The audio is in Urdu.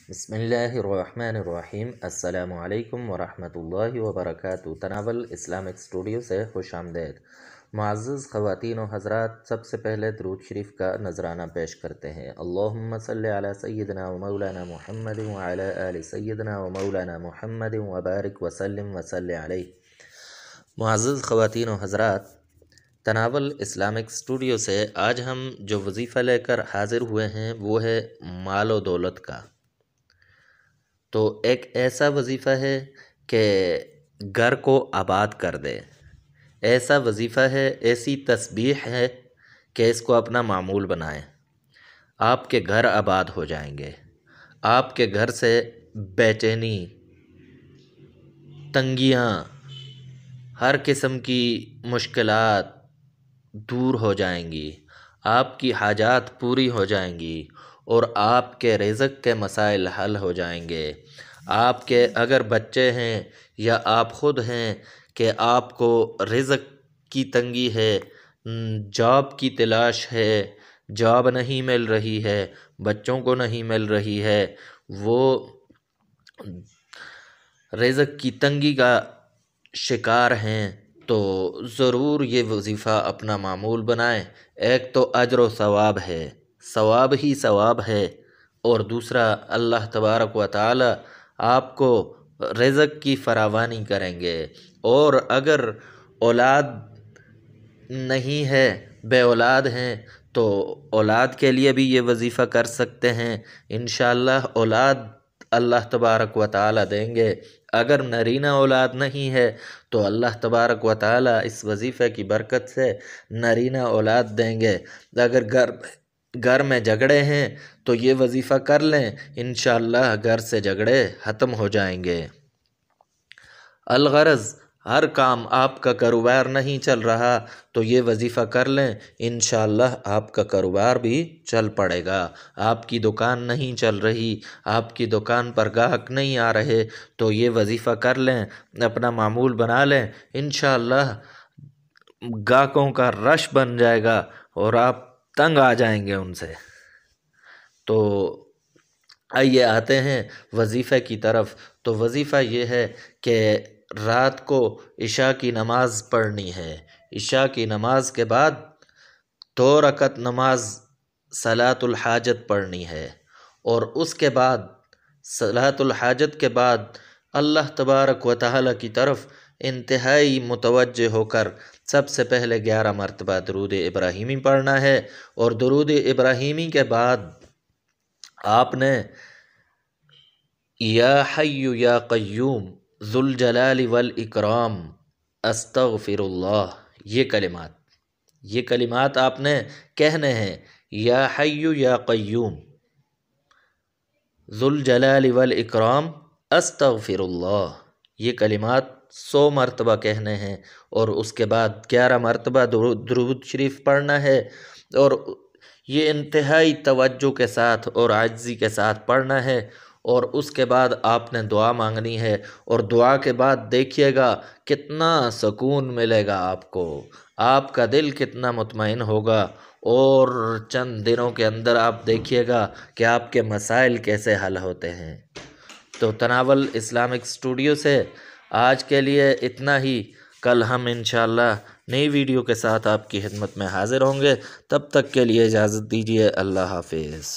بسم اللہ الرحمن الرحیم۔ السلام علیکم ورحمۃ اللہ وبرکاتہ۔ تناول اسلامک اسٹوڈیو سے خوش آمدید۔ معزز خواتین و حضرات، سب سے پہلے درود شریف کا نذرانہ پیش کرتے ہیں۔ اللہم صلی علی سیدنا و مولانا محمد وعلی آل سیدنا و مولانا محمد وبارک وسلم وصلی علیہ۔ معزز خواتین و حضرات، تناول اسلامک اسٹوڈیو سے آج ہم جو وظیفہ لے کر حاضر ہوئے ہیں وہ ہے مال و دولت کا۔ تو ایک ایسا وظیفہ ہے کہ گھر کو آباد کر دے، ایسا وظیفہ ہے، ایسی تسبیح ہے کہ اس کو اپنا معمول بنائیں۔ آپ کے گھر آباد ہو جائیں گے، آپ کے گھر سے بے چینی، تنگیاں، ہر قسم کی مشکلات دور ہو جائیں گی، آپ کی حاجات پوری ہو جائیں گی اور آپ کے رزق کے مسائل حل ہو جائیں گے۔ آپ کے اگر بچے ہیں یا آپ خود ہیں کہ آپ کو رزق کی تنگی ہے، جاب کی تلاش ہے، جاب نہیں مل رہی ہے، بچوں کو نہیں مل رہی ہے، وہ رزق کی تنگی کا شکار ہیں، تو ضرور یہ وظیفہ اپنا معمول بنائیں۔ ایک تو اجر و ثواب ہے، ثواب ہی ثواب ہے، اور دوسرا اللہ تبارک و تعالی آپ کو رزق کی فراوانی کریں گے۔ اور اگر اولاد نہیں ہے، بے اولاد ہیں، تو اولاد کے لیے بھی یہ وظیفہ کر سکتے ہیں، انشاءاللہ اولاد اللہ تبارک و تعالی دیں گے۔ اگر نرینہ اولاد نہیں ہے تو اللہ تبارک و تعالی اس وظیفے کی برکت سے نرینہ اولاد دیں گے۔ اگر گھر میں جھگڑے ہیں تو یہ وظیفہ کر لیں، انشاءاللہ گھر سے جھگڑے ختم ہو جائیں گے۔ الغرض ہر کام آپ کا کاروبار نہیں چل رہا تو یہ وظیفہ کر لیں، انشاءاللہ آپ کا کاروبار بھی چل پڑے گا۔ آپ کی دکان نہیں چل رہی، آپ کی دکان پر گاہک نہیں آ رہے تو یہ وظیفہ کر لیں، اپنا معمول بنا لیں، انشاءاللہ گاہکوں کا رش بن جائے گا اور آپ تنگ آ جائیں گے ان سے۔ تو آئیے آتے ہیں وظیفے کی طرف۔ تو وظیفہ یہ ہے کہ رات کو عشاء کی نماز پڑھنی ہے، عشاء کی نماز کے بعد 2 رکعت نماز صلاۃ الحاجت پڑھنی ہے، اور اس کے بعد صلاۃ الحاجت کے بعد اللہ تبارک و تعالی کی طرف انتہائی متوجہ ہو کر سب سے پہلے 11 مرتبہ درود ابراہیمی پڑھنا ہے، اور درود ابراہیمی کے بعد آپ نے یا حی یا قیوم ذو الجلال والاکرام استغفر اللہ، یہ کلمات آپ نے کہنے ہیں۔ یا حی یا قیوم ذو الجلال والاکرام استغفر اللہ، یہ کلمات 100 مرتبہ کہنے ہیں، اور اس کے بعد 11 مرتبہ درود شریف پڑھنا ہے، اور یہ انتہائی توجہ کے ساتھ اور عاجزی کے ساتھ پڑھنا ہے۔ اور اس کے بعد آپ نے دعا مانگنی ہے، اور دعا کے بعد دیکھیے گا کتنا سکون ملے گا آپ کو، آپ کا دل کتنا مطمئن ہوگا، اور چند دنوں کے اندر آپ دیکھیے گا کہ آپ کے مسائل کیسے حل ہوتے ہیں۔ تو تناول اسلامک اسٹوڈیو سے آج کے لیے اتنا ہی۔ کل ہم انشاءاللہ نئی ویڈیو کے ساتھ آپ کی خدمت میں حاضر ہوں گے، تب تک کے لیے اجازت دیجیے۔ اللہ حافظ۔